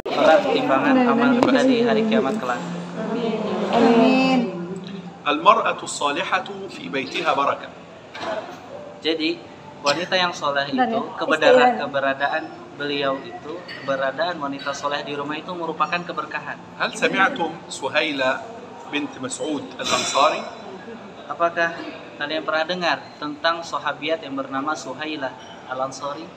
Berat timbangan amal ibadah di hari kiamat kelak. Amin. المرأة الصالحة في بيتها بركة. Jadi wanita yang soleh itu, keberadaan beliau itu, keberadaan wanita soleh di rumah itu merupakan keberkahan. هل سمعتم سهيلة بنت مسعود الأنصاري؟ Apakah kalian pernah dengar tentang sahabiat yang bernama Suhailah Al-Ansari?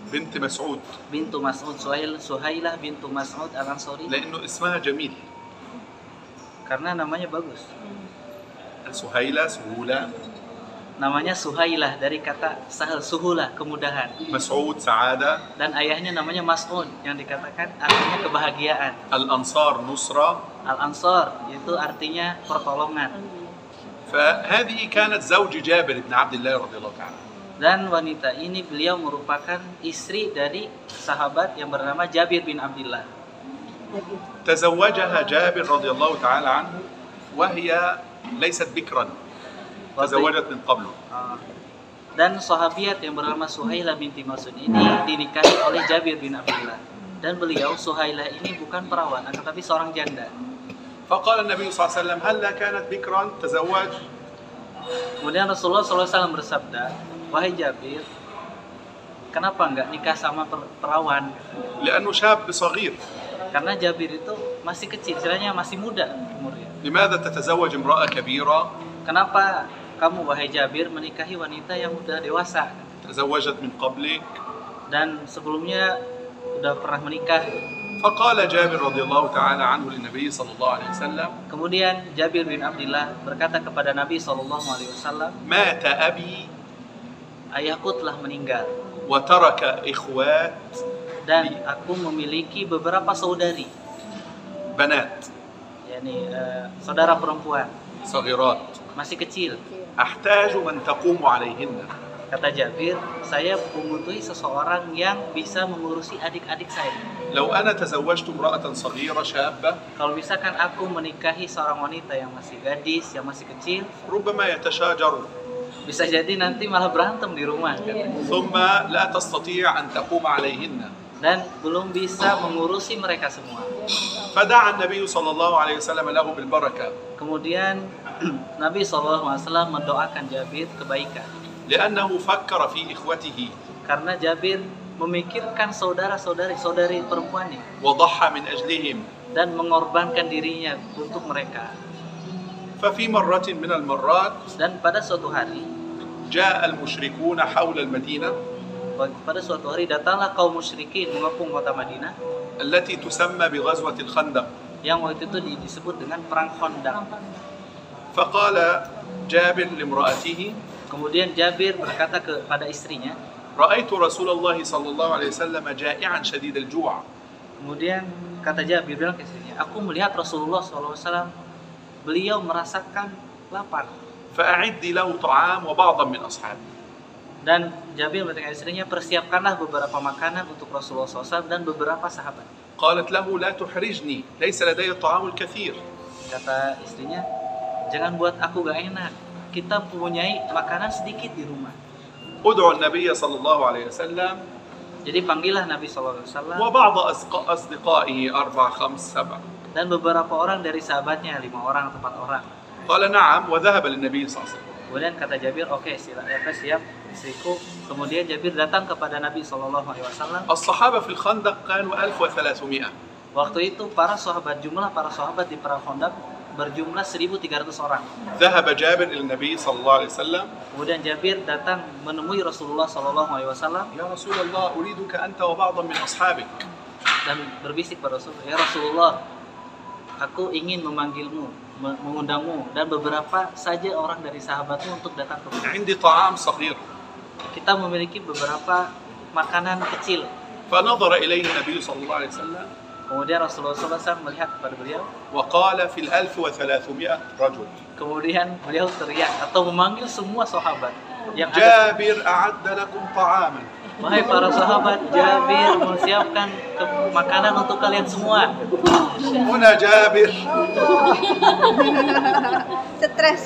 بنت مسعود Bintu Mas'ud, Suhailah bintu Mas'ud Al-Ansari, لأنه اسمها جميل. karena namanya bagus. سهيلة سهولة، Namanya Suhailah dari kata sahal, suhulah, kemudahan. مسعود سعادة، Dan ayahnya namanya Mas'ud yang dikatakan artinya kebahagiaan. الأنصار نصرة. Al-Ansar itu artinya pertolongan. فهذه كانت زوج جابر بن عبد الله رضي الله تعالى. Dan wanita ini beliau merupakan istri dari sahabat yang bernama Jabir bin Abdullah. تزوجها جابر رضي الله تعالى عنه وهي ليست بكرا، تزوجت من قبله. Dan sahabiat yang bernama Suhailah binti Mas'ud ini dinikahi oleh Jabir bin Abdullah. Dan beliau Suhailah ini bukan perawan, tetapi seorang janda. فقال النبي صلى الله عليه وسلم هل كانت بكرا تزوج؟ Kemudian Rasulullah SAW bersabda, wahai Jabir, kenapa enggak nikah sama perawan? لأنه شاب صغير. Karena Jabir itu masih kecil, istilahnya masih muda umurnya. لماذا تتزوج امرأة كبيرة؟ Kenapa kamu wahai Jabir menikahi wanita yang udah dewasa تزوجت من قبلك. dan sebelumnya udah pernah menikah? فقال جابر رضي الله تعالى عنه للنبي صلى الله عليه وسلم Kemudian Jabir bin Abdullah berkata kepada Nabi SAW, مات أبي ayahku telah meninggal وترك إخوات dan aku memiliki beberapa saudari, بنات yakni saudara perempuan صغيرات masih kecil. أحتاج من تقوم عليهن. Kata Jabir, saya membutuhi seseorang yang bisa mengurusi adik-adik saya. لو أنا تزوجت امرأة صغيرة شابة Kalau misalkan aku menikahi seorang wanita yang masih gadis, yang masih kecil, ربما يتشاجرون bisa jadi nanti malah berantem di rumah, katanya. ثم لا تستطيع أن تقوم عليهن. Dan belum bisa mengurusi mereka semua. فدعا النبي صلى الله عليه وسلم له بالبركة Kemudian Nabi SAW mendoakan Jabir kebaikan. لأنه فكر في إخوته Karena Jabir memikirkan saudari perempuannya وضحى من أجلهم. dan mengorbankan dirinya untuk mereka. ففي مرة من المرات Dan pada suatu hari, جاء المشركون حول المدينة datanglah kaum musyrikin mengepung kota Madinah التي تسمى بغزوة الخندق. yang waktu itu disebut dengan perang Khandaq. فقال جابر لامرأته Kemudian Jabir berkata kepada istrinya, رأيت رسول الله صلى الله عليه وسلم جائعا شديد الجوع. kemudian kata Jabir bilang ke istrinya, aku melihat Rasulullah SAW, beliau merasakan lapar. فأعدي له طعام وبعضا من أصحابه. Dan Jabir berkata istrinya, persiapkanlah beberapa makanan untuk Rasulullah SAW dan beberapa sahabat. قالت له لا تحرجني ليس لدي الطعام الكثير. Kata istrinya, jangan buat aku gak enak, kita mempunyai makanan sedikit di rumah. ادعو النبي صلى الله عليه وسلم Jadi panggillah Nabi SAW وبعض أصدقائه 4 5 7. dan beberapa orang dari sahabatnya, 5 orang atau 4 orang. قال نعم وذهب للنبي صلى الله عليه وسلم. Kemudian kata Jabir, oke, siap istriku. Kemudian Jabir datang kepada Nabi SAW. الصحابة في الخندق كانوا 1300. Waktu itu jumlah para sahabat di perang Khandaq berjumlah 1.300 orang. ذهب جابر إلى النبي صلى الله عليه وسلم. Kemudian Jabir datang menemui Rasulullah SAW يا رسول الله أريدك أنت وبعضا من أصحابك. dan berbisik pada Rasulullah, ya Rasulullah, aku ingin memanggilmu, mengundangmu dan beberapa saja orang dari sahabatmu untuk datang ke rumah. عندي طعام صغير. Kita memiliki beberapa makanan kecil. فنظر إليه النبي صلى الله عليه وسلم Kemudian Rasulullah SAW melihat kepada beliau. وقال في 1300 رجل. Kemudian beliau teriak atau memanggil semua sahabat yang ada. جابر أعد لكم طعاما. Wahai para sahabat, Jabir menyiapkan makanan untuk kalian semua. هنا جابر. Stres.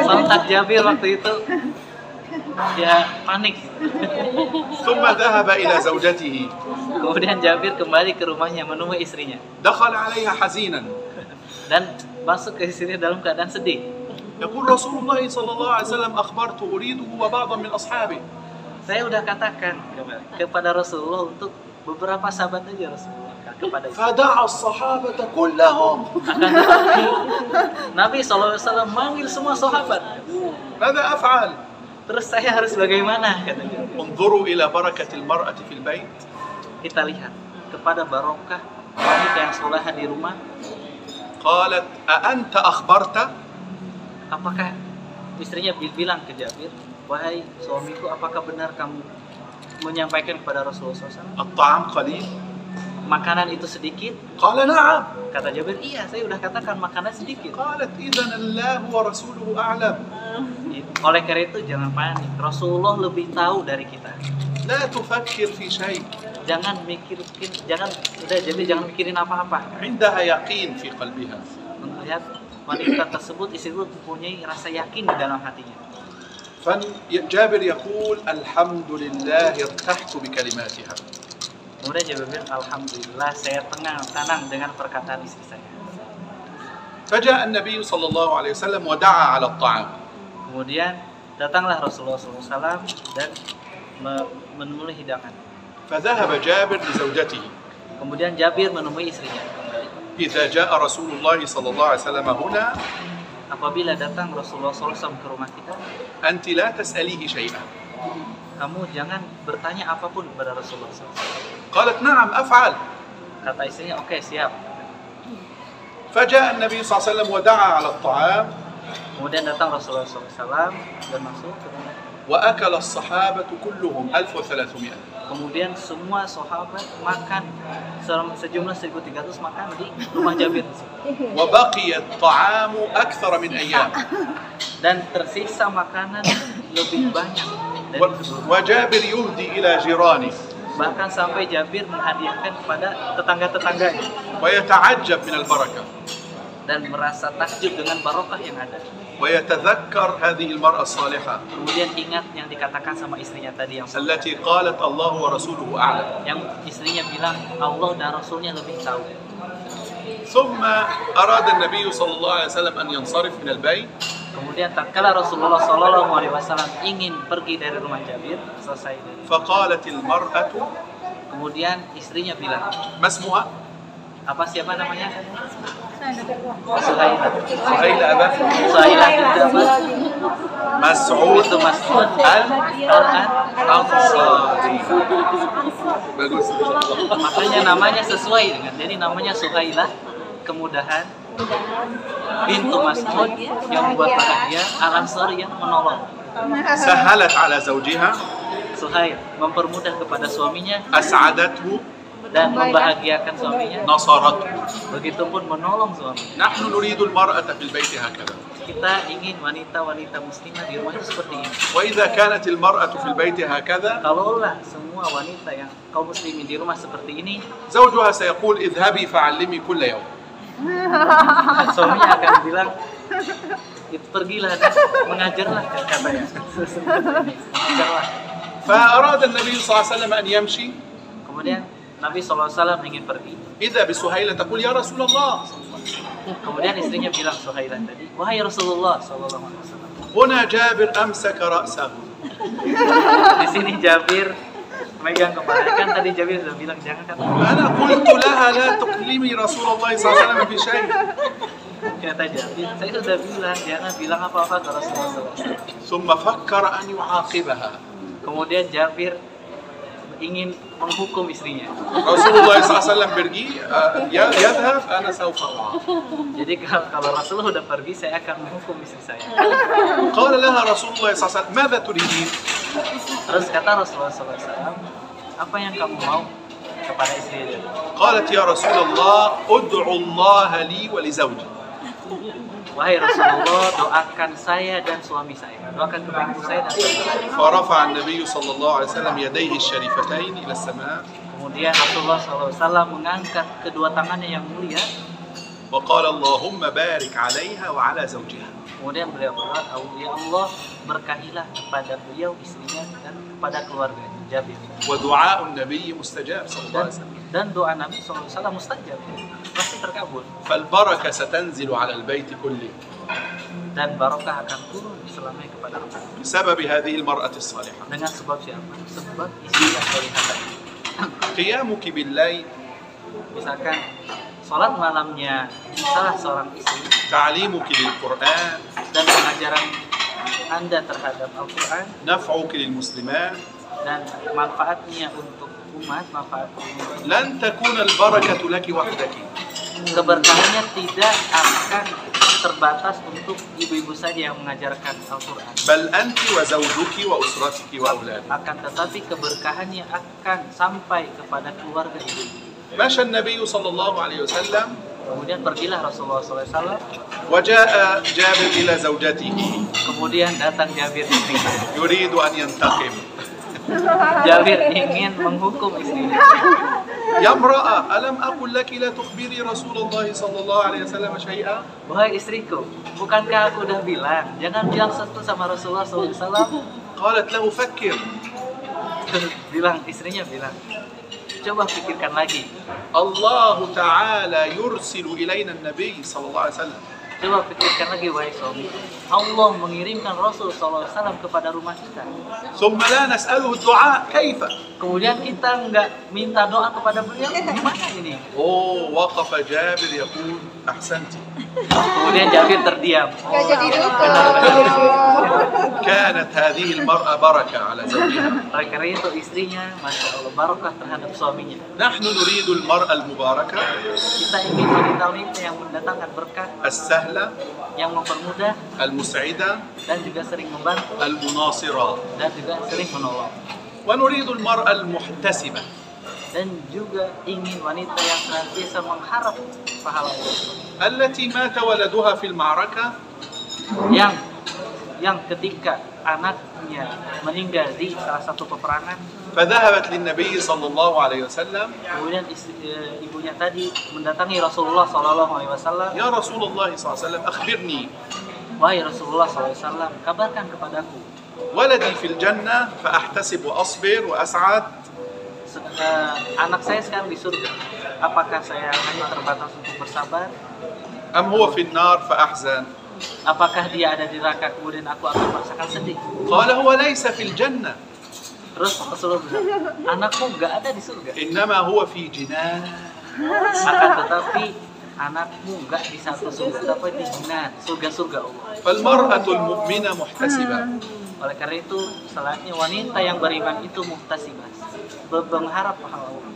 Sontak Jabir waktu itu ya panik. ثم ذهب إلى زوجته. Kemudian Jabir kembali ke rumahnya menemui istrinya دخل عليها حزينا. dan masuk ke istrinya dalam keadaan sedih. يقول رسول الله صلى الله عليه وسلم أخبرت أريده وبعضا من أصحابه. Saya udah katakan kepada Rasulullah untuk beberapa sahabat aja Rasulullah kepada istri. فدعا الصحابة كلهم. Akan tetapi Nabi SAW manggil semua sahabat. ماذا أفعل؟ Terus saya harus bagaimana? Katanya. انظروا إلى بركة المرأة في البيت. Kita lihat kepada barokah wanita yang soleha di rumah. قالت أأنت أخبرت؟ Apakah istrinya bilang ke Jabir, wahai suamiku, apakah benar kamu menyampaikan kepada Rasulullah SAW الطعام قليل؟ makanan itu sedikit? قال نعم. Kata Jabir, iya, saya udah katakan makanan sedikit. قالت إذن الله ورسوله أعلم. Oleh karena itu jangan panik, Rasulullah lebih tahu dari kita. لا تفكر في شيء. Jangan mikirin apa-apa. عندها يقين في قلبها. Melihat wanita tersebut, istri itu mempunyai rasa yakin di dalam hatinya. فجابر يقول الحمد لله ارتحت بكلماتها. Kemudian Jabir bilang, alhamdulillah saya tenang dengan perkataan istri saya. فجاء النبي صلى الله عليه وسلم ودعا على الطعام. Kemudian datanglah Rasulullah SAW dan menemui hidangan. فذهب جابر لزوجته. Kemudian Jabir menemui istrinya. إذا جاء رسول الله صلى الله عليه وسلم هنا Apabila datang Rasulullah SAW ke rumah kita, أنت لا تسأليه شيئا. kamu jangan bertanya apapun kepada Rasulullah SAW. قالت نعم أفعل. Kata istrinya, oke, siap. فجاء النبي صلى الله عليه وسلم ودعا على الطعام. Kemudian datang Rasulullah SAW dan masuk ke rumah. وأكل الصحابة كلهم 1300. Kemudian semua sahabat makan sejumlah 1.300 makan di rumah Jabir. وبقي الطعام أكثر من أيام. Dan tersisa makanan lebih banyak. وجابر يهدي إلى جيرانه. Bahkan sampai Jabir menghadiahkan kepada tetangga-tetangganya ويتعجب من البركة. dan merasa takjub dengan barokah yang ada. ويتذكر هذه المرأة الصالحة Kemudian ingat yang dikatakan sama istrinya tadi yang التي قالت الله ورسوله أعلم. yang istrinya bilang Allah dan Rasulnya lebih tahu. ثم أراد النبي صلى الله عليه وسلم أن ينصرف من البيت. Kemudian tatkala Rasulullah SAW ingin pergi dari rumah Jabir, selesai. فقالت المرأة Kemudian istrinya bilang, ما اسمها؟ siapa namanya? Suhailah. سهيلة أبا Suhailah itu apa? مسعود Itu Mas'ud الأنصاري. bagus. Makanya namanya sesuai dengan, jadi namanya Suhailah, kemudahan, bintu Mas'ud yang membuat bahagia, Al-Ansari yang menolong. سهلت على زوجها. Suhail mempermudah kepada suaminya أسعدته. dan membahagiakan suaminya. نصرته. Begitupun menolong suaminya. نحن نريد المرأة في البيت هكذا. Kita ingin wanita-wanita muslimah di rumah itu seperti ini. وإذا كانت المرأة في البيت هكذا Kalaulah semua wanita yang kaum muslimin di rumah seperti ini, زوجها سيقول اذهبي فعلمي كل يوم. suaminya akan bilang, pergilah dan mengajarlah, katanya. Mengajarlah. فأراد النبي صلى الله عليه وسلم أن يمشي. Kemudian Nabi SAW ingin pergi. إذا بسهيلة تقول يا رسول الله. Kemudian istrinya bilang Suhailah tadi, wahai Rasulullah SAW. هنا جابر أمسك رأسه. Di sini Jabir megang kepala. Kan tadi Jabir sudah bilang jangan kata. أنا قلت لها لا تكلمي رسول الله صلى الله عليه وسلم في شيء. Kata Jabir, saya sudah bilang jangan bilang apa-apa ke Rasulullah SAW. ثم فكر أن يعاقبها. Kemudian Jabir ingin menghukum istrinya. رسول الله صلى الله عليه وسلم pergi, يذهب أنا سوف أعاقب. Jadi kalau Rasulullah sudah pergi, saya akan menghukum istri saya. قال لها رسول الله صلى الله عليه وسلم ماذا تريدين؟ Terus kata Rasulullah SAW, apa yang kamu mau kepada istri dia? قالت يا رسول الله ادعو الله لي ولزوجي. wahai Rasulullah, doakan saya dan suami saya, doakan kepada ibu saya dan suami saya. فرفع النبي صلى الله عليه وسلم يديه الشريفتين إلى السماء Kemudian Rasulullah SAW mengangkat kedua tangannya yang mulia. وقال اللهم بارك عليها وعلى زوجها. Kemudian beliau berdoa, ya Allah, berkahilah kepada beliau, istrinya, dan kepada keluarganya, Jabir. ودعاء النبي مستجاب صلى الله عليه وسلم. Dan doa Nabi SAW mustajab, pasti terkabul. فالبركة ستنزل على البيت كله Dan barokah akan turun selamanya kepada rumah. بسبب هذه المرأة الصالحة. Dengan sebab siapa? Sebab istri yang solihah tadi. قيامك بالليل Misalkan sholat malamnya salah seorang istri تعليمك للقرآن dan pengajaran Anda terhadap Al-Quran نفعك للمسلمات dan manfaatnya untuk umat, manfaat umat, لن تكون البركة لك وحدك keberkahannya tidak akan terbatas untuk ibu-ibu saja yang mengajarkan Al-Quran. بل أنت وزوجك وأسرتك وأولادك. Akan tetapi keberkahannya akan sampai kepada keluarga ibu. مشى النبي صلى الله عليه وسلم Kemudian pergilah Rasulullah SAW. وجاء جابر إلى زوجته Kemudian datang Jabir istrinya. يريد أن ينتقم. Jabir ingin menghukum istrinya. يا امرأة ألم أقل لك لا تخبري رسول الله صلى الله عليه وسلم شيئا؟ Wahai istriku, bukankah aku udah bilang jangan bilang sesuatu sama Rasulullah SAW? قالت له فكر. Istrinya bilang, coba pikirkan lagi. الله تعالى يرسل إلينا النبي صلى الله عليه وسلم Coba pikirkan lagi, wahai suami. Allah mengirimkan Rasul SAW kepada rumah kita. ثم لا نسأله الدعاء كيف؟ Kemudian kita nggak minta doa kepada beliau, gimana ini? وقف جابر يقول أحسنت. Kemudian Jabir terdiam. Gak jadi lupa. كانت هذه المرأة بركة على زوجها. Oleh karena itu istrinya, Masya Allah, barokah terhadap suaminya. نحن نريد المرأة المباركة Kita ingin wanita-wanita yang mendatangkan berkah, السهلة yang mempermudah, المسعدة dan juga sering membantu, المناصرة. dan juga sering menolong. ونريد المرأة المحتسبة Dan juga ingin wanita yang senantiasa mengharap pahala Allah. التي مات ولدها في المعركة Yang ketika anaknya meninggal di salah satu peperangan, فذهبت للنبي صلى الله عليه وسلم kemudian ibunya tadi mendatangi Rasulullah SAW. يا رسول الله صلى الله عليه وسلم أخبرني Wahai Rasulullah SAW, kabarkan kepadaku, ولدي في الجنة فأحتسب وأصبر وأسعد anak saya sekarang di surga. Apakah saya hanya terbatas untuk bersabar? أم هو في النار فأحزن؟ Apakah dia ada di neraka kemudian aku akan merasakan sedih? قال هو ليس في الجنة Terus Rasulullah bilang, anakmu nggak ada di surga. إنما هو في جنان. Akan tetapi anakmu nggak di satu surga, tapi di jinnat, surga-surga Allah. فالمرأة المؤمنة محتسبة Oleh karena itu, selanjutnya wanita yang beriman itu muhtasibah, mengharap pahala Allah.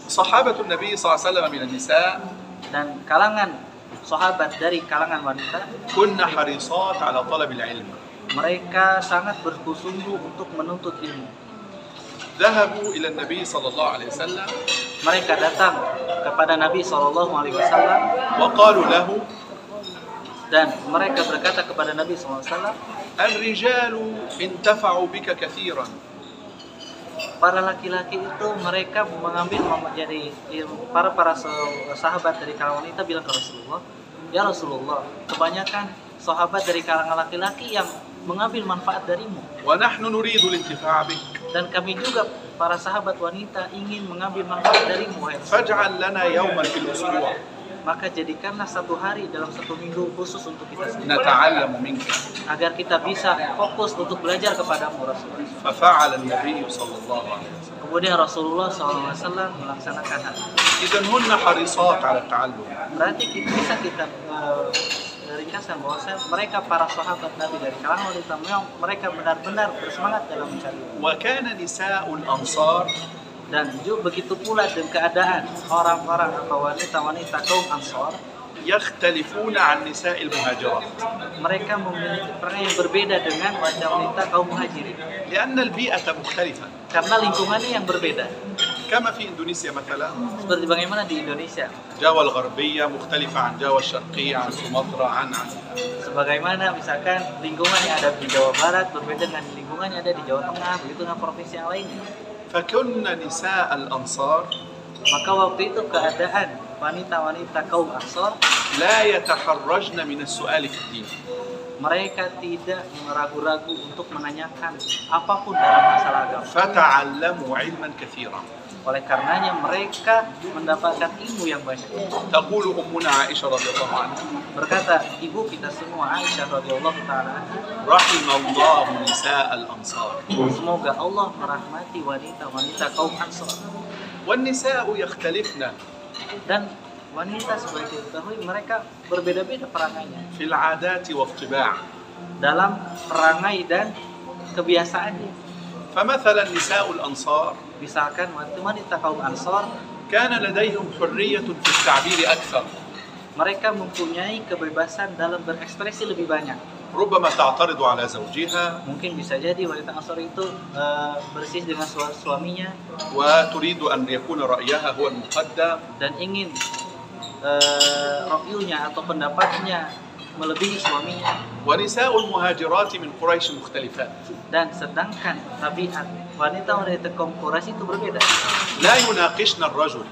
صحابة النبي صلى الله عليه وسلم من النساء Dan kalangan sahabat dari kalangan wanita, كن حريصات على طلب العلم. mereka sangat bersungguh untuk menuntut ilmu. ذهبوا إلى النبي صلى الله عليه وسلم Mereka datang kepada Nabi SAW وقالوا له dan mereka berkata kepada Nabi SAW, الرجال انتفعوا بك كثيرا para laki-laki itu mereka mengambil menjadi para sahabat dari kalangan wanita bilang ke Rasulullah, ya Rasulullah, kebanyakan sahabat dari kalangan laki-laki yang mengambil manfaat darimu, ونحن نريد الانتفاع بك dan kami juga para sahabat wanita ingin mengambil manfaat darimu, wahai Rasulullah. فاجعل لنا يوما في الأسبوع Maka jadikanlah satu hari dalam satu minggu khusus untuk kita sendiri, نتعلم منك. agar kita bisa fokus untuk belajar kepadamu, Rasulullah. ففعل النبي صلى الله عليه وسلم. Kemudian Rasulullah SAW melaksanakan hal itu. إذن هن حريصات على التعلم. Berarti bisa kita ringkaskan bahwa mereka para sahabat Nabi dari kalangan wanita memang mereka benar-benar bersemangat dalam mencari ilmu. وكان نساء الأنصار Dan juga begitu pula dengan keadaan orang-orang atau wanita-wanita kaum Ansor, يختلفون عن نساء المهاجرات mereka memiliki perangai yang berbeda dengan wanita-wanita kaum Muhajirin لأن البيئة مختلفة. karena lingkungannya yang berbeda. كما في إندونيسيا مثلا. Seperti bagaimana di Indonesia, جاوة الغربية مختلفة عن جاوة الشرقية، عن سومطرة، عن sebagaimana misalkan lingkungan yang ada di Jawa Barat berbeda dengan lingkungan yang ada di Jawa Tengah, begitu dengan provinsi yang lainnya. فكن نساء الأنصار Maka waktu itu keadaan wanita-wanita kaum Ansor, لا يتحرجن من السؤال في الدين. mereka tidak ragu-ragu untuk menanyakan apapun dalam masalah agama. فتعلموا علما كثيرا. Oleh karenanya mereka mendapatkan ilmu yang banyak. تقول أمنا عائشة رضي الله عنها: Berkata ibu kita semua Aisyah radhiyallahu taala, رحم الله نساء الأنصار. semoga Allah merahmati wanita-wanita kaum Ansor. والنساء يختلفن Dan wanita sebagai diketahui mereka berbeda-beda perangainya في العادات والطباع. dalam perangai dan kebiasaannya. فمثلا نساء الأنصار Misalkan wanita kaum Ansor, كان لديهم حرية في التعبير أكثر. mereka mempunyai kebebasan dalam berekspresi lebih banyak. ربما تعترض على زوجها Mungkin bisa jadi wanita Ansor itu bersih dengan suaminya وتريد أن يكون رأيها هو المقدم، dan ingin ra'yunya atau pendapatnya melebihi suaminya. ونساء المهاجرات من قريش مختلفات. Dan sedangkan tabiat wanita-wanita kaum Quraisy itu berbeda, لا يناقشن الرجل.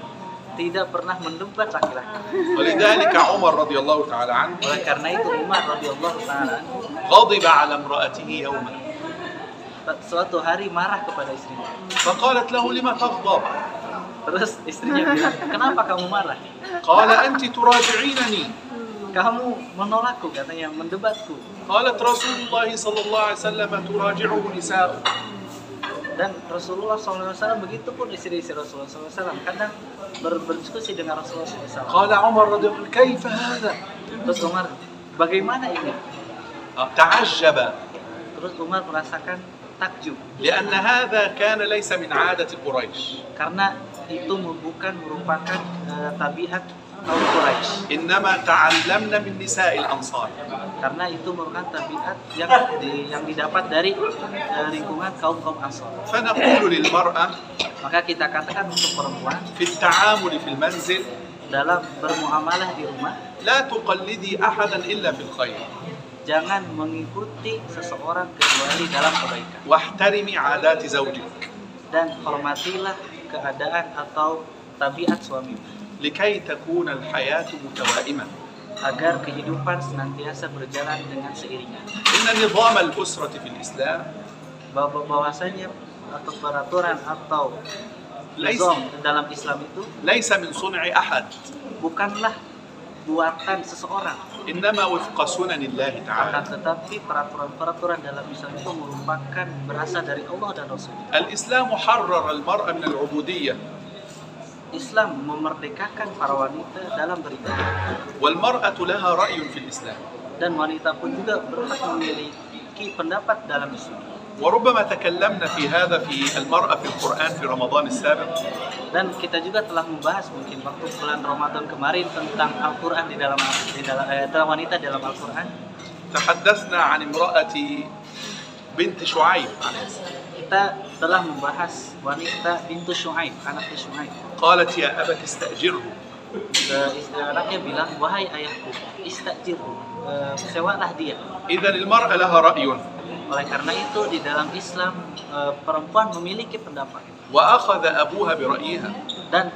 tidak pernah mendebat laki-laki. ولذلك عمر رضي الله تعالى عنه Oleh karena itu Umar radhiyallahu taala غضب على امرأته يوما suatu hari marah kepada istrinya. فقالت له: لما تغضب؟ Terus istrinya bilang, kenapa kamu marah? قال: أنت تراجعينني. Kamu menolakku, katanya, mendebatku. قالت: رسول الله صلى الله عليه وسلم تراجعه نساء. Dan Rasulullah SAW begitu pun istri-istri Rasulullah SAW kadang berdiskusi dengan Rasulullah SAW. قال عمر رضي الله عنه: كيف هذا؟ Terus Umar, bagaimana ini? تعجب Terus Umar merasakan takjub لأن هذا كان ليس من عادة قريش. karena itu bukan merupakan tabiat kaum Quraisy. إنما تعلمنا من نساء الأنصار. Karena itu merupakan tabiat yang didapat dari lingkungan kaum Ansor. فنقول للمرأة Maka kita katakan untuk perempuan في التعامل في المنزل: dalam bermuamalah di rumah, لا تقلدي أحدا إلا في الخير، jangan mengikuti seseorang kecuali dalam kebaikan. واحترمي عادات زوجك Dan hormatilah keadaan atau tabiat suamimu, لكي تكون الحياة متوائمة. agar kehidupan senantiasa berjalan dengan seiringan. إن نظام الأسرة في الإسلام Bahwasanya atau peraturan atau ليس nizam dalam Islam itu ليس من صنع أحد، bukanlah buatan seseorang, إنما وفق سنن الله akan تعالى. tetapi peraturan-peraturan dalam Islam itu merupakan berasal dari Allah dan Rasul. الإسلام حرر المرأة من العبودية، Islam memerdekakan para wanita dalam beribadah, والمرأة لها رأي في الإسلام. dan wanita pun juga berhak memiliki pendapat dalam Islam. وربما تكلمنا في هذا في المرأة في القرآن في رمضان السابق. Dan kita juga telah membahas mungkin waktu bulan Ramadan kemarin tentang Al-Quran di dalam wanita dalam Al-Quran. تحدثنا عن امرأة بنت شعيب عليه السلام. Kita telah membahas wanita bintu Syuaib, anaknya Syuaib. قالت: يا أبت استأجره. Istri anaknya bilang, wahai ayahku, istajirhu, sewalah dia. إذن المرأة لها رأي، Oleh karena itu di dalam Islam perempuan memiliki pendapat, وأخذ أبوها برأيها، dan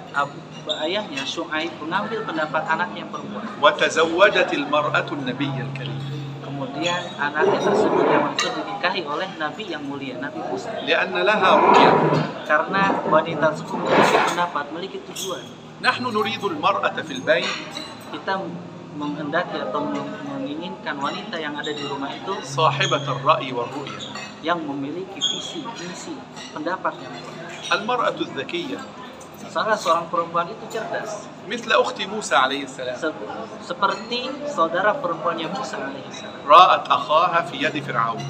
ayahnya Syuaib mengambil pendapat anaknya yang perempuan. وتزوجت المرأة النبي الكريم. Kemudian anaknya tersebut yang itu dinikahi oleh Nabi yang mulia, Nabi Musa. لأن لها رؤية. Karena wanita tersebut memiliki pendapat, memiliki tujuan. نحن نريد المرأة في البيت Kita menghendaki atau menginginkan wanita yang ada di rumah itu صاحبة الرأي والرؤية. yang memiliki visi, misi, pendapat yang kuat. المرأة الذكية Salah seorang perempuan itu cerdas, مثل أخت موسى عليه السلام، seperti saudara perempuannya Musa alaihissalam. رأت أخاها في يد فرعون،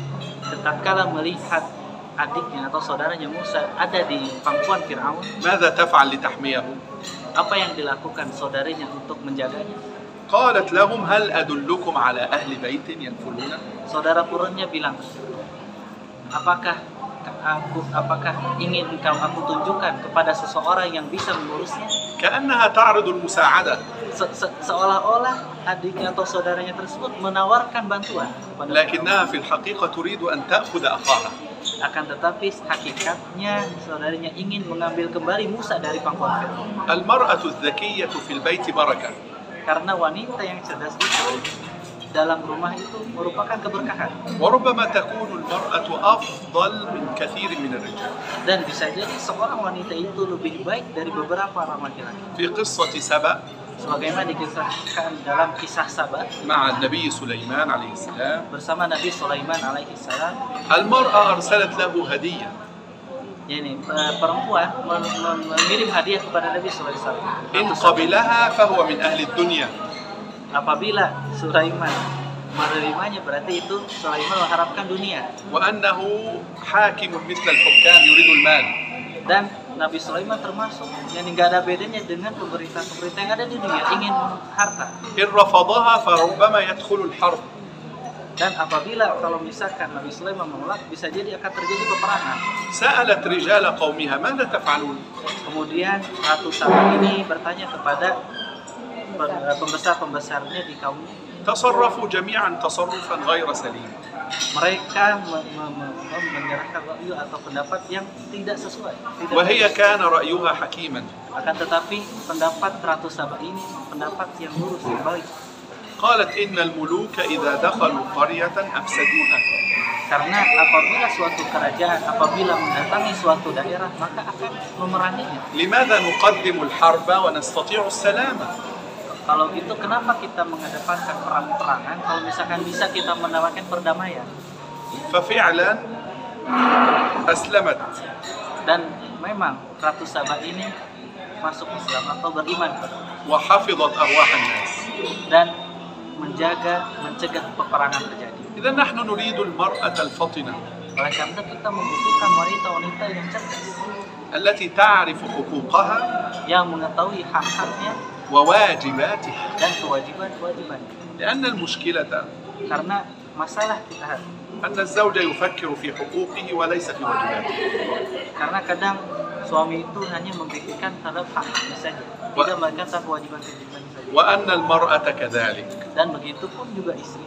Tatkala melihat adiknya atau saudaranya Musa ada di pangkuan Fir'aun, ماذا تفعل لتحميه؟ apa yang dilakukan saudaranya untuk menjaganya? قالت لهم: هل أدلكم على أهل بيت ينفلون؟ Saudara perempuannya bilang, apakah apakah ingin aku tunjukkan kepada seseorang yang bisa mengurusnya? كأنها تعرض المساعدة. Seolah-olah adiknya atau saudaranya tersebut menawarkan bantuan kepada لكنها في الحقيقة تريد أن تأخذ أخاها. akan tetapi hakikatnya saudaranya ingin mengambil kembali Musa dari pangkuan Firaun. المرأة الذكية في البيت بركة. Karena wanita yang cerdas itu dalam rumah itu merupakan keberkahan. وربما تكون المرأة أفضل من كثير من الرجال. Dan bisa jadi seorang wanita itu lebih baik dari beberapa orang laki-laki. في قصة سبأ Sebagaimana dikisahkan dalam kisah Saba مع النبي سليمان عليه السلام، bersama Nabi Sulaiman alaihi salam, المرأة أرسلت له هدية. yakni perempuan mengirim hadiah kepada Nabi Sulaiman. إن قبلها فهو من أهل الدنيا، Apabila Sulaiman menerimanya berarti itu Sulaiman mengharapkan dunia. وأنه حاكم مثل الحكام يريد المال. Dan Nabi Sulaiman termasuk yang nggak ada bedanya dengan pemerintah-pemerintah yang ada di dunia, ingin harta. إن رفضها فربما يدخل الحرب. Dan apabila kalau misalkan Nabi Sulaiman menolak, bisa jadi akan terjadi peperangan. سألت رجال قومها ماذا تفعلون؟ Kemudian Ratu Saba ini bertanya kepada pembesar-pembesarnya di kaum. تصرفوا جميعا تصرفا غير سليم. Mereka menyerahkan ra'yu atau pendapat yang tidak sesuai. وهي كان رأيها حكيما. Akan tetapi pendapat Ratu Saba ini pendapat yang lurus, yang baik. قالت إن الملوك إذا دخلوا قرية أفسدوها. Karena apabila suatu kerajaan, apabila mendatangi suatu daerah, maka akan memeranginya. لماذا نقدم الحرب ونستطيع السلامة؟ Kalau gitu, kenapa kita mengedepankan perang-perangan kalau misalkan bisa kita menawarkan perdamaian? ففعلا أسلمت. Dan memang Ratu Saba ini masuk Islam atau beriman وحفظت أرواح الناس. dan mencegah peperangan terjadi. إذا نحن نريد المرأة الفطنة Oleh karena kita membutuhkan wanita-wanita yang cerdas, التي تعرف حقوقها yang mengetahui hak-haknya وواجباتها. dan kewajiban-kewajibannya. لأن المشكلة Karena masalah kita, أن الزوج يفكر في حقوقه وليس في واجباته. karena kadang suami itu hanya memikirkan terhadap hak-haknya saja, tidak memikirkan kewajiban-kewajibannya saja. وأن المرأة كذلك. Dan begitu pun juga istri.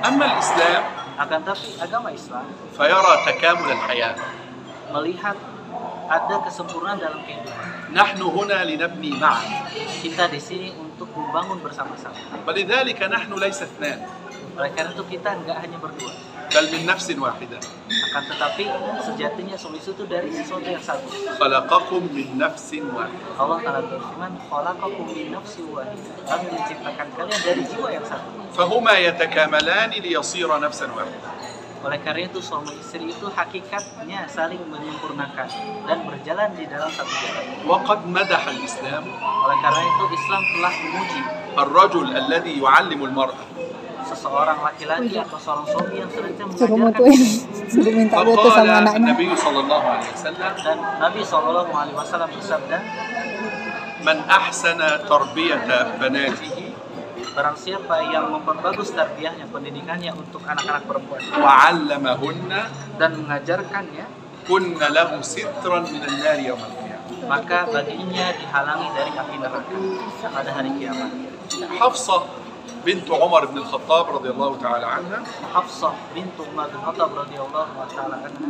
أما الإسلام Akan tapi agama Islam فيرى تكامل الحياة. melihat ada kesempurnaan dalam kehidupan. نحن هنا لنبني معا، Kita di sini untuk membangun bersama-sama. ولذلك نحن ليس اثنان Oleh karena itu kita nggak hanya berdua, بل من نفس واحدة. akan tetapi sejatinya solusi itu dari sesuatu yang satu. خلقكم من نفس واحدة. Allah Ta'ala berfirman, khalaqakum min nafsin wahidah. Kami menciptakan kalian dari jiwa yang satu. فهما يتكاملان ليصير نفسا واحدة. Oleh karena itu suami istri itu hakikatnya saling menyempurnakan dan berjalan di dalam satu jalan. وقد مدح الإسلام Oleh karena itu Islam telah memuji الرجل الذي يعلم المرأة، seseorang laki-laki atau seorang suami yang senantiasa Suruh mengajarkan. mutuin, suruh minta foto sama فقال anaknya. النبي صلى الله عليه وسلم Dan Nabi SAW bersabda, من أحسن تربية بناته barang siapa yang memperbagus tarbiyahnya, pendidikannya untuk anak-anak perempuan وعلمهن dan mengajarkannya, كن له سترا من النار يوم القيامة. maka baginya dihalangi dari api neraka pada hari kiamat. حفصة بنت عمر بن الخطاب رضي الله تعالى عنها Hafsah bintu Umar bin Khattab radhiyallahu taala anha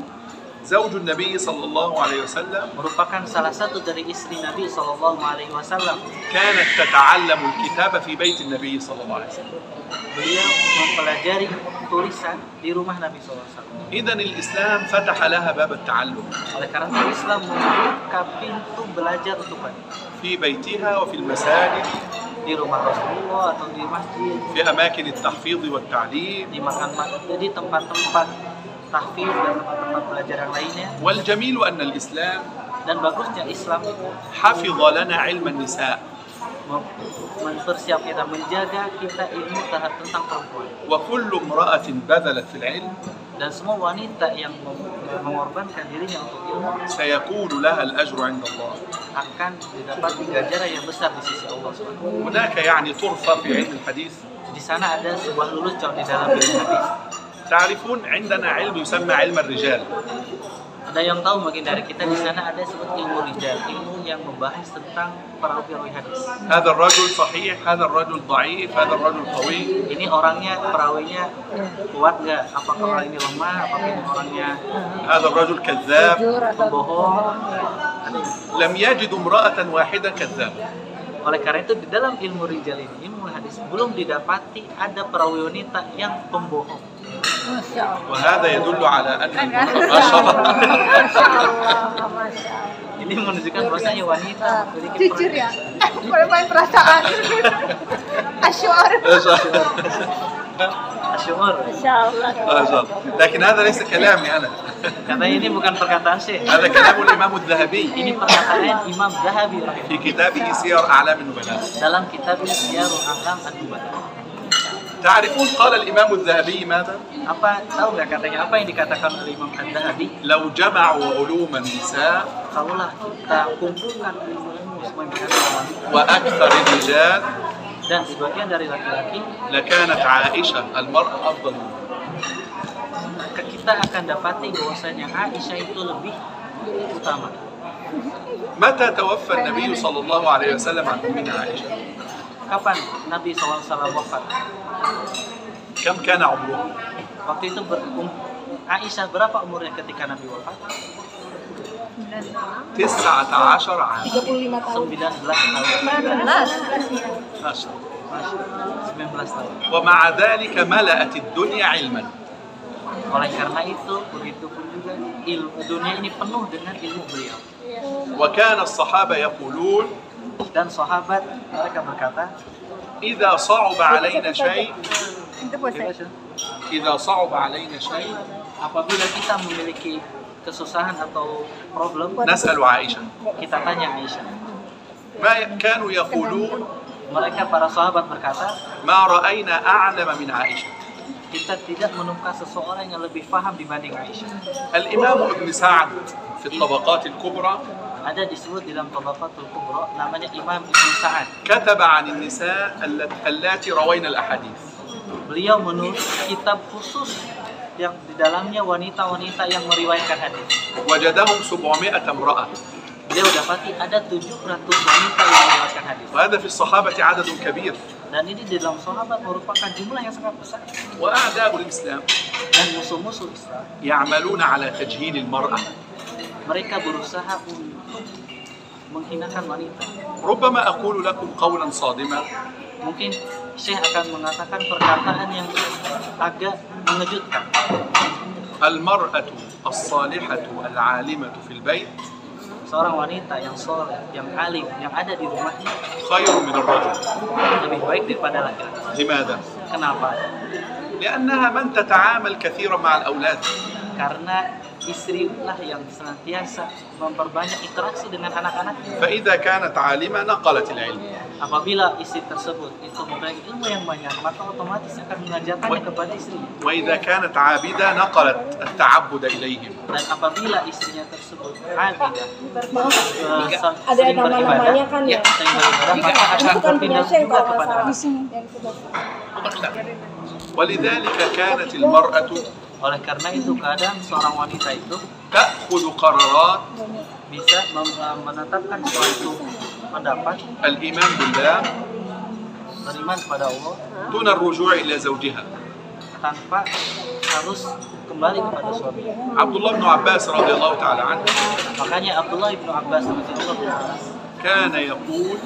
زوج النبي صلى الله عليه وسلم merupakan salah satu dari istri Nabi sallallahu alaihi wasallam. كانت تتعلم الكتاب في بيت النبي صلى الله عليه وسلم. Beliau mempelajari tulisan di rumah Nabi sallallahu alaihi wasallam. إذن الإسلام فتح لها باب التعلم Oleh karena itu Islam membuka pintu belajar untuk wanita في بيتها وفي المساجد، di rumah Rasulullah atau di masjid, في أماكن التحفيظ والتعليم. di tempat-tempat tahfidz dan tempat-tempat belajar yang lainnya. والجميل أن الإسلام Dan bagusnya Islam itu حفظ لنا علم النساء، mempersiapkan kita, menjaga kita ilmu terhadap tentang perempuan. وكل امرأة بذلت في العلم Dan semua wanita yang mengorbankan dirinya untuk ilmu سيكون لها الأجر عند الله. akan didapati ganjaran yang besar di sisi Allah SWT. هناك يعني طرفة في علم الحديث. Di sana ada sebuah lelucon di dalam ilmu hadis. تعرفون عندنا علم يسمى علم الرجال. ada yang tahu mungkin dari kita di sana ada sebut ilmu rijal, ilmu yang membahas tentang perawi hadis. هذا الرجل صحيح، هذا الرجل ضعيف، هذا الرجل قوي. Ini orangnya perawinya kuat nggak? Apakah orang ini lemah? Apakah ini orangnya هذا الرجل كذاب. Jujur atau pembohong? لم يجد امرأة واحدة كذابة. Oleh karena itu di dalam ilmu rijal ini, ilmu hadis, belum didapati ada perawi wanita yang pembohong. Masya Allah. وهذا يدل على أن ما شاء الله. Masya Allah, Masya Allah. Ini menunjukkan bahwasanya wanita memiliki Jujur ya, main perasaan. Asyur. Asyur. Masya Allah. ما شاء الله. لكن هذا ليس كلامي أنا، Katanya ini bukan perkataan Syekh. هذا كلام الإمام الذهبي Ini perkataan Imam Zahabi في كتابه سير أعلام النبلاء. dalam kitabnya Syiarul A'lam An-Nubala. تعرفون قال الإمام الذهبي ماذا؟ Apa tahu nggak katanya apa yang dikatakan oleh Imam Ad-Zahabi? لو جمعوا علوم النساء Kalaulah kita kumpulkan ilmu-ilmu semua yang berkaitan dengan wanita وأكثر الرجال dan sebagian dari laki-laki, لكانت عائشة المرأة أفضل منه. maka kita akan dapati bahwasanya Aisyah itu lebih utama. متى توفى النبي صلى الله عليه وسلم عن أمنا عائشة؟ Kapan Nabi SAW wafat? كم كان عمرها؟ Waktu itu Aisyah berapa umurnya ketika Nabi wafat? 19 عام. 35 tahun. 19 tahun. 19. ما شاء الله. 19 tahun. ومع ذلك ملأت الدنيا علما. Oleh karena itu, begitu pun juga ilmu dunia ini penuh dengan ilmu beliau. وكان الصحابة يقولون Dan sahabat mereka berkata, إذا صعب علينا شيء Itu puasa. إذا صعب علينا شيء apabila kita memiliki kesusahan atau problem, نسأل عائشة. kita tanya Aisyah. ما كانوا يقولون Mereka para sahabat berkata, ما رأينا أعلم من عائشة. kita tidak menemukan seseorang yang lebih paham dibanding Aisyah. الإمام ابن سعد في الطبقات الكبرى Ada disebut dalam Tabaqatul Kubra, namanya Imam Ibn Sa'ad. كتب عن النساء اللاتي روينا الأحاديث. Beliau menulis kitab khusus yang di dalamnya wanita-wanita yang meriwayatkan hadis. وجدهم 700 امرأة. Beliau dapati ada 700 wanita yang meriwayatkan hadis. وهذا في الصحابة عدد كبير. Dan ini di dalam sahabat merupakan jumlah yang sangat besar. وأعداء الإسلام Dan musuh-musuh Islam, يعملون على تجهيل المرأة. mereka berusaha untuk menghinakan wanita. ربما أقول لكم قولا صادما Mungkin Syekh akan mengatakan perkataan yang agak mengejutkan. المرأة الصالحة العالمة في البيت Seorang wanita yang soleh, yang alim, yang ada di rumahnya خير من الرجل. lebih baik daripada laki-laki. لماذا؟ Kenapa? لأنها من تتعامل كثيرا مع الأولاد. Karena istri lah yang senantiasa memperbanyak interaksi dengan anak-anaknya. فإذا كانت عالمة نقلت العلم. Apabila istri tersebut itu memiliki ilmu yang banyak, maka otomatis akan mengajarkannya kepada istrinya. وإذا كانت عابدة نقلت التعبد إليهم. Dan apabila istrinya tersebut abidah, Ada nama-namanya kan ya? sering beribadah, maka akan Itu kan punya berpindah Syekh juga kalau kepada nggak anak. salah. ولذلك كانت المرأة Oleh karena itu kadang seorang wanita itu تأخذ قرارات bisa menetapkan suatu pendapat, الإيمان بالله beriman kepada Allah دون الرجوع إلى زوجها. tanpa harus kembali kepada suaminya. عبد الله بن عباس رضي الله تعالى عنه Makanya Abdullah ibnu Abbas radhiyallahu anhu كان يقول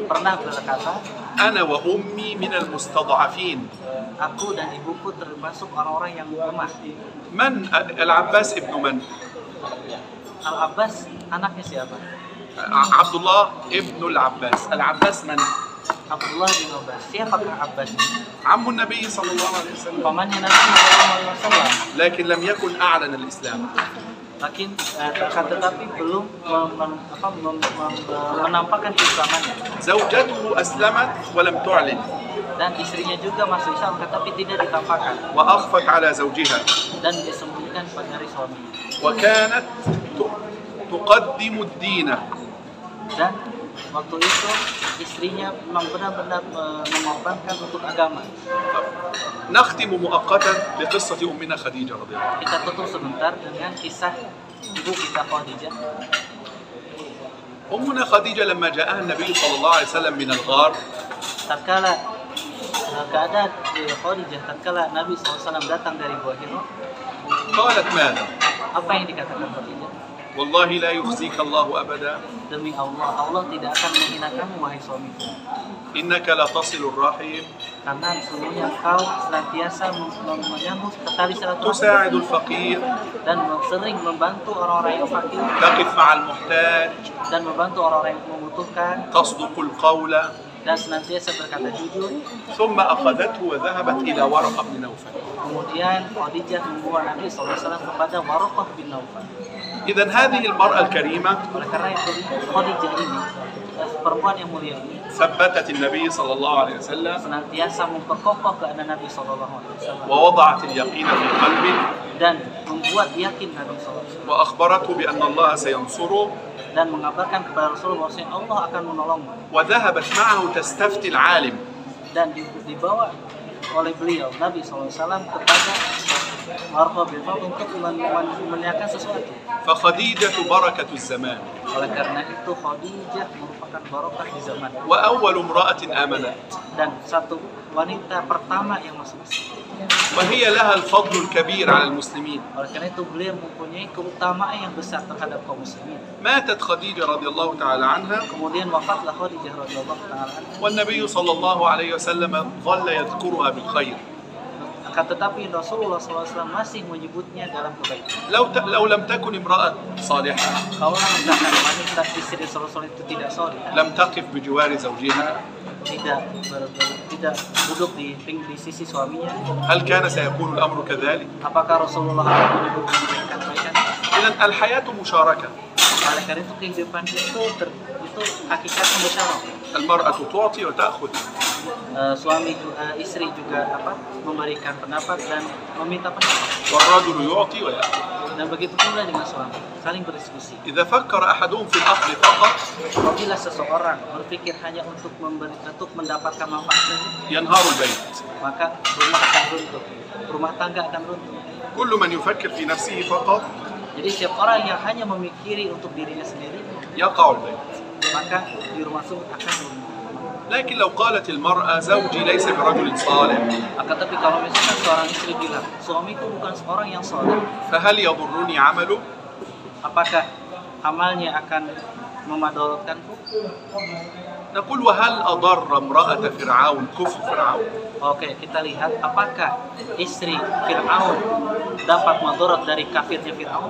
pernah berkata, أنا وأمي من المستضعفين. aku dan ibuku termasuk orang-orang yang lemah. من العباس ابن من؟ Al-Abbas anaknya siapa? عبد الله ابن العباس. العباس من؟ Abdullah bin Abbas. Siapakah Abbas ini? عم النبي صلى الله عليه وسلم. Pamannya Nabi Sallallahu Alaihi Wasallam. لكن لم يكن أعلن الإسلام. Tetapi belum menampakkan keislamannya. زوجته أسلمت ولم تعلن Dan istrinya juga masuk Islam, tetapi tidak ditampakkan وأخفت على زوجها dan disembunyikan dari suaminya. وكانت تقدم الدين. Dan waktu itu istrinya memang benar-benar mengorbankan untuk agama. نختم مؤقتا بقصة أمنا خديجة رضي الله عنها. Kita tutup sebentar dengan kisah ibu kita Khadijah. أمنا خديجة لما جاءها النبي صلى الله عليه وسلم من الغار Tatkala keadaan Khadijah tatkala Nabi SAW datang dari Gua Hira, قالت ماذا؟ apa yang dikatakan Khadijah? والله لا يخزيك الله أبدا Demi Allah, Allah tidak akan menghinakanmu wahai suamiku. إنك لا تصل الرحم Karena sesungguhnya kau senantiasa menyambung tali silaturahmi تساعد الفقير dan sering membantu orang-orang yang fakir تقف مع المحتاج dan membantu orang-orang yang membutuhkan تصدق القول dan senantiasa berkata jujur. ثم أخذته وذهبت إلى ورقة بن نوفل. Kemudian Khadijah membawa Nabi SAW kepada Waraqah bin Naufal. إذن هذه المرأة الكريمة Oleh karena itu Khadijah ini, perempuan yang mulia ini, ثبتت النبي صلى الله عليه وسلم senantiasa memperkokoh keadaan Nabi SAW ووضعت اليقين في قلبه dan membuat yakin Nabi SAW وأخبرته بأن الله سينصره dan mengabarkan kepada Rasulullah bahwa Allah akan menolongmu, وذهبت معه تستفتي العالم dan dibawa oleh beliau Nabi SAW kepada Waraqah bin Naufal untuk menanyakan sesuatu. فخديجة بركة الزمان Oleh karena itu Khadijah merupakan barokah di zaman وأول امرأة آمنت dan satu wanita pertama yang masuk Islam. وهي لها الفضل الكبير على المسلمين. Oleh karena itu beliau mempunyai keutamaan yang besar terhadap kaum muslimin. ماتت خديجة رضي الله تعالى عنها Kemudian wafatlah Khadijah radhiyallahu taala anha. والنبي صلى الله عليه وسلم ظل يذكرها بالخير. Akan tetapi Rasulullah SAW masih menyebutnya dalam kebaikan. لو لم تكن امرأة صالحة Kalau misalkan wanita istri Rasulullah itu tidak soleh, لم تقف بجوار زوجها tidak duduk di sisi suaminya, هل كان سيكون الأمر كذلك؟ apakah Rasulullah akan menyebutkan kebaikan? إذن الحياة مشاركة. Oleh karena itu kehidupan itu hakikatnya musyawarah. المرأة تعطي وتأخذ. Suami istri juga memberikan pendapat dan meminta pendapat. والرجل يعطي ويأخذ. Dan begitu pula dengan suami, saling berdiskusi. إذا فكر أحدهم في الأخذ فقط Apabila seseorang berpikir hanya untuk mendapatkan manfaat saja, ينهار البيت. maka rumah akan runtuh, rumah tangga akan runtuh. كل من يفكر في نفسه فقط Jadi setiap orang yang hanya memikiri untuk dirinya sendiri, يقع البيت. maka di rumah tersebut akan runtuh. لكن لو قالت المرأة زوجي ليس برجل صالح Akan tapi kalau misalkan seorang istri bilang, suamiku bukan seorang yang soleh, فهل يضرني عمله؟ apakah amalnya akan memadorotkanku? نقول وهل أضر امرأة فرعون كفر فرعون؟ Oke, kita lihat apakah istri Fir'aun dapat madorot dari kafirnya Fir'aun?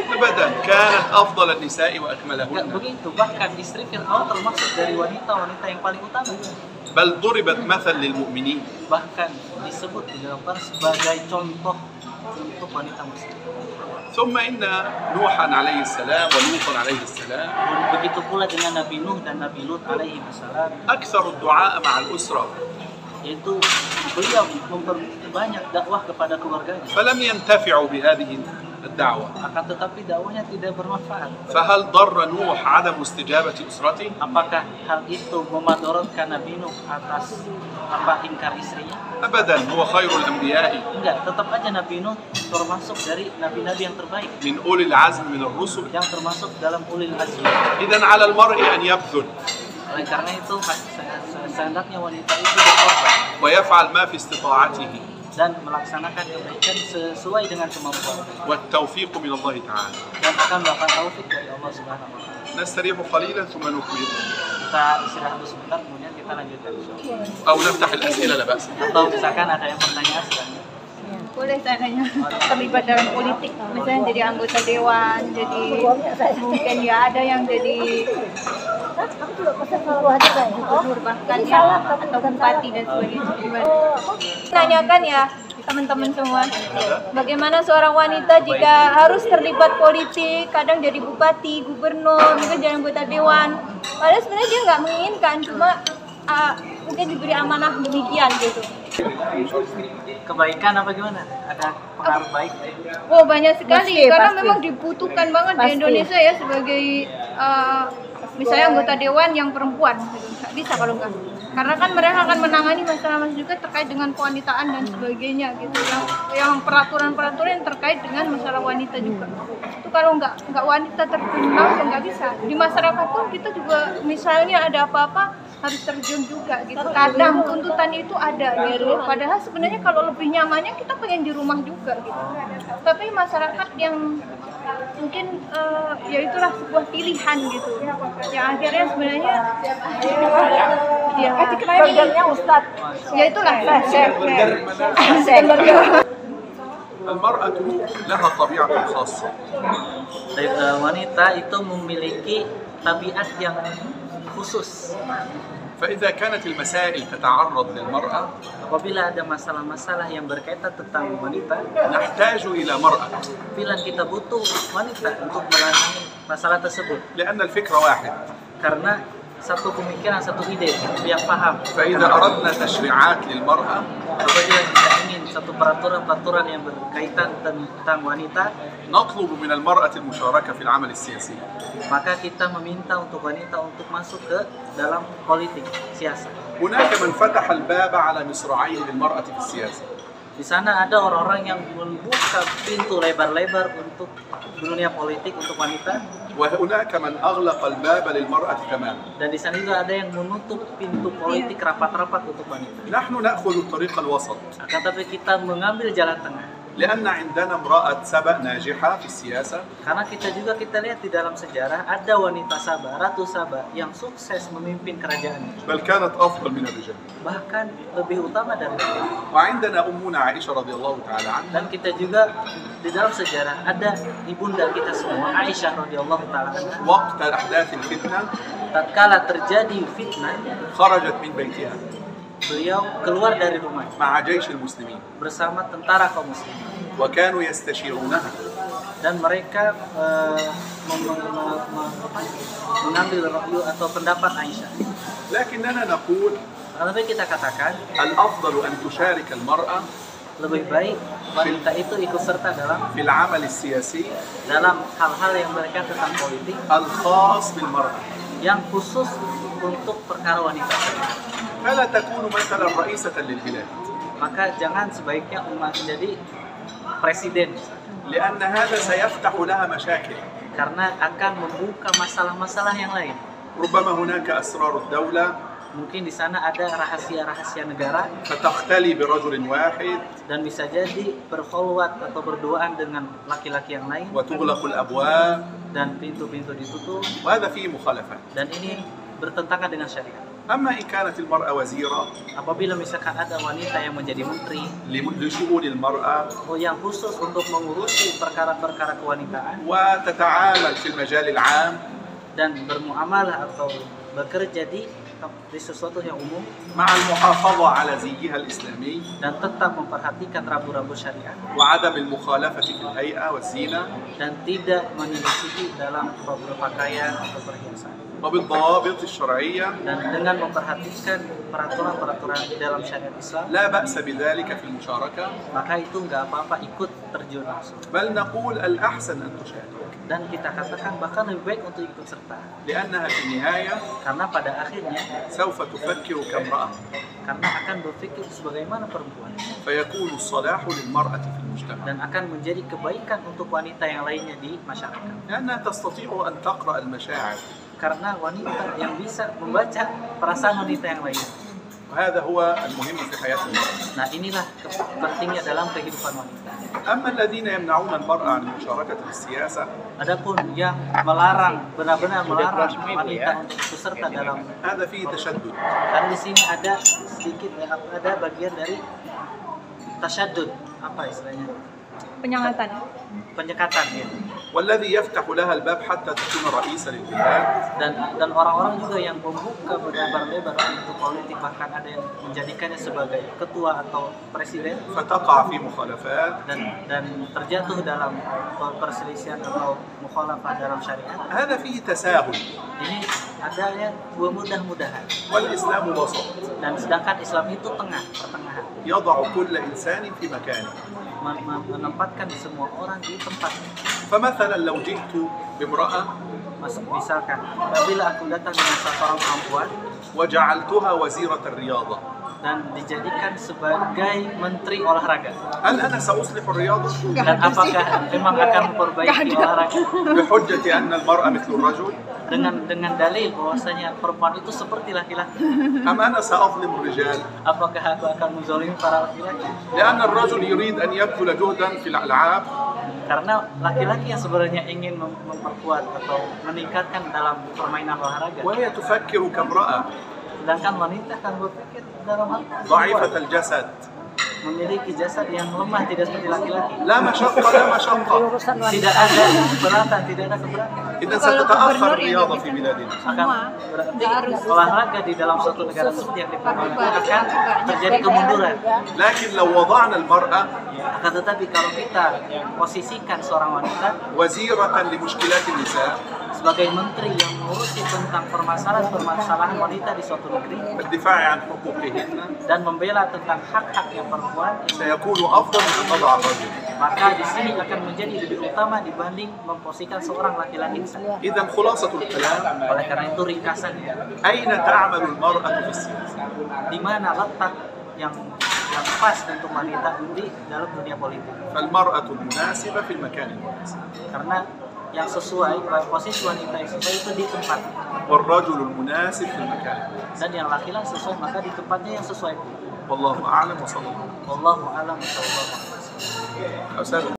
أبدا، كانت أفضل النساء Enggak وأكملهن، begitu, bahkan istri Fir'aun termasuk dari wanita-wanita yang paling utama. بل ضربت مثل للمؤمنين. Bahkan disebut di dalam Quran sebagai contoh untuk wanita muslim. ثم إن نوحا عليه السلام ولوطا عليه السلام Begitu pula dengan Nabi Nuh dan Nabi Lut alaihi wassalam, أكثر الدعاء مع الأسرة، yaitu beliau memperbanyak dakwah kepada keluarganya. فلم ينتفعوا بهذه الدعوة. Akan tetapi dakwahnya tidak bermanfaat. فهل ضر نوح عدم استجابة أسرته؟ Apakah hal itu memadorotkan Nabi Nuh atas ingkar istrinya? أبدا، هو خير الأنبياء Enggak, tetap aja Nabi Nuh termasuk dari nabi-nabi yang terbaik, من أولي العزم من الرسل. yang termasuk dalam ulil azmi. إذن على المرء أن يبذل Oleh karena itu sehendaknya wanita itu berkorban ويفعل ما في استطاعته، dan melaksanakan kebaikan sesuai dengan kemampuan والتوفيق من الله تعالى. dan akan mendapatkan taufik dari Allah Subhanahu wa taala. نستريح قليلا ثم نكمل Kita istirahat dulu sebentar, kemudian kita lanjutkan insyaallah. أو نفتح الأسئلة لا بأس. Atau misalkan ada yang pertanyaan silakan. Boleh saya tanya, terlibat dalam politik, misalnya jadi anggota dewan, jadi mungkin ya ada yang jadi gubernur bahkan ya, atau bupati dan sebagainya. Tanyakan ya teman-teman semua, bagaimana seorang wanita jika harus terlibat politik, kadang jadi bupati, gubernur, mungkin jadi anggota dewan. Padahal sebenarnya dia nggak menginginkan, cuma mungkin diberi amanah demikian gitu. Kebaikan apa gimana? Ada pengaruh baik? Oh banyak sekali, Pasti, karena pasti. memang dibutuhkan banget di Pasti. Indonesia ya sebagai misalnya anggota dewan yang perempuan, gitu. Nggak bisa kalau enggak. Karena kan mereka akan menangani masalah-masalah juga terkait dengan kewanitaan dan sebagainya gitu. Yang peraturan-peraturan yang terkait dengan masalah wanita juga. Itu kalau nggak wanita terjun langsung nggak bisa. Di masyarakat pun kita juga misalnya ada apa-apa harus terjun juga gitu. Kadang tuntutan itu ada gitu. Padahal sebenarnya kalau lebih nyamannya kita pengen di rumah juga gitu. Tapi masyarakat yang mungkin ya itulah sebuah pilihan gitu. Yang akhirnya sebenarnya ya Burgernya Ustaz. ya itulah chef. المرأة لها طبيعة خاصة. Wanita itu memiliki tabiat yang khusus. فإذا كانت المسائل تتعرض للمرأة Apabila ada masalah-masalah yang berkaitan tentang wanita, نحتاج إلى مرأة pilihan kita butuh wanita untuk menangani masalah tersebut. لأن الفكر واحد. Karena satu pemikiran, satu ide yang paham. فإذا أردنا تشريعات للمرأة Apabila kita ingin satu peraturan-peraturan yang berkaitan tentang wanita, نطلب من المرأة المشاركة في العمل السياسي. maka kita meminta untuk wanita untuk masuk ke dalam politik, siasat. هناك من فتح الباب على مصراعيه للمرأة في السياسة. Di sana ada orang-orang yang membuka pintu lebar-lebar untuk dunia politik untuk wanita, وهناك من أغلق الباب للمرأة تماما. dan di sana juga ada yang menutup pintu politik rapat-rapat untuk wanita. نحن نأخذ الطريق الوسط Akan tapi kita mengambil jalan tengah. لأن عندنا امرأة سبأ ناجحة في السياسة Karena kita lihat di dalam sejarah ada wanita Saba, Ratu Saba yang sukses memimpin kerajaannya. بل كانت أفضل من الرجال. Bahkan lebih utama dari mereka. وعندنا أمنا عائشة رضي الله تعالى عنها Dan kita juga di dalam sejarah ada ibunda kita semua, Aisyah radhiyallahu taala anha. وقت أحداث الفتنة Tatkala terjadi fitnah, خرجت من بيتها beliau keluar dari rumah مع جيش المسلمين bersama tentara kaum muslimin. وكانوا يستشيرونها Dan mereka mengambil review atau pendapat Aisyah. لكننا نقول Tapi kita katakan الأفضل أن تشارك المرأة lebih baik wanita itu ikut serta في العمل السياسي dalam hal-hal yang berkaitan tentang politik الخاص بالمرأة. yang khusus untuk perkara wanita. فلا تكون مثلا رئيسة للبلاد Maka jangan sebaiknya umat menjadi presiden, لأن هذا سيفتح لها مشاكل. karena akan membuka masalah-masalah yang lain. ربما هناك أسرار الدولة Mungkin di sana ada rahasia-rahasia negara فتختلي برجل واحد dan bisa jadi berkhulwat atau berduaan dengan laki-laki yang lain وتغلق الأبواب dan pintu-pintu ditutup, وهذا فيه مخالفات. dan ini bertentangan dengan syariat. أما إن كانت المرأة وزيرة Apabila misalkan ada wanita yang menjadi menteri لشؤون المرأة yang khusus untuk mengurusi perkara-perkara kewanitaan وتتعامل في المجال العام dan bermuamalah atau bekerja di sesuatu yang umum مع المحافظة على زيها الإسلامي dan tetap memperhatikan rambu-rambu syariat وعدم المخالفة في الهيئة والزينة dan tidak menyelisihi dalam berpakaian atau perhiasan, وبالضوابط الشرعية dan dengan memperhatikan peraturan-peraturan di dalam syariat Islam, لا بأس بذلك في المشاركة، maka itu nggak apa-apa ikut terjun langsung. بل نقول الأحسن أن تشارك Dan kita katakan bahkan lebih baik untuk ikut serta, لأنها في النهاية karena pada akhirnya سوف تفكر كامرأة karena akan berpikir sebagaimana perempuan فيكون الصلاح للمرأة في المجتمع dan akan menjadi kebaikan untuk wanita yang lainnya di masyarakat. لأنها تستطيع أن تقرأ المشاعر Karena wanita yang bisa membaca perasaan wanita yang lain. وهذا هو المهم في حياة المرأة. Nah, inilah pentingnya dalam kehidupan wanita. أما الذين يمنعون المرأة عن المشاركة في السياسة Adapun yang melarang, benar-benar melarang wanita untuk ikut serta dalam, هذا فيه تشدد karena di sini ada sedikit ada bagian dari tasyadud, apa istilahnya? Penyekatan ya. والذي يفتح لها الباب حتى تكون رئيسة للبلاد Dan orang-orang juga yang membuka berlebar-lebar untuk politik, bahkan ada yang menjadikannya sebagai ketua atau presiden فتقع في مخالفات. dan terjatuh dalam perselisihan atau mukhalafah dalam syariat. هذا فيه تساهل Ini adanya mudah-mudahan. والإسلام وسط Dan sedangkan Islam itu pertengahan, يضع كل إنسان في مكانه. menempatkan semua orang di tempat. فمثلا لو جئت بامرأة Misalkan, apabila aku datang dengan seorang perempuan وجعلتها وزيرة الرياضة dan dijadikan sebagai menteri olahraga. هل أنا سأصلح الرياضة Dan apakah memang akan memperbaiki olahraga بحجة أن المرأة مثل الرجل؟ dengan dalil bahwasanya perempuan itu seperti laki-laki? أم أنا سأظلم الرجال؟ Apakah aku akan menzalimi para laki-laki? لأن الرجل يريد أن يبذل جهدا في الألعاب Karena laki-laki yang sebenarnya ingin memperkuat atau meningkatkan dalam permainan olahraga, وهي تفكر كامرأة sedangkan wanita akan berpikir dalam hal ضعيفة الجسد. memiliki jasad yang lemah, tidak seperti laki-laki. لا مشقة لا مشقة. Tidak ada keberatan, tidak ada keberatan. إذا Kalau ستتأخر gubernur yang الرياضة bisa في بلادنا. Akan berarti olahraga di dalam suatu negara seperti yang diperlukan akan terjadi kemunduran. لكن لو وضعنا المرأة Akan tetapi kalau kita posisikan seorang wanita وزيرة لمشكلات النساء sebagai menteri yang mengurusi tentang permasalahan wanita di suatu negeri والدفاع عن حقوقهن dan membela tentang hak-haknya perempuan, سيكون أفضل من أن نضع الرجل. maka di sini akan menjadi lebih utama dibanding memposisikan seorang laki-laki di sana. إذا خلاصة الكلام Oleh karena itu ringkasannya, أين تعمل المرأة في السياسة؟ di mana letak yang pas untuk wanita di dalam dunia politik? فالمرأة المناسبة في المكان المناسب Karena yang sesuai, posisi wanita yang sesuai itu di tempat, والرجل المناسب في المكان المناسب. dan yang laki-laki sesuai maka di tempatnya yang sesuai. والله أعلم وصلى الله. Wallahu a'lam bishawab. أستاذ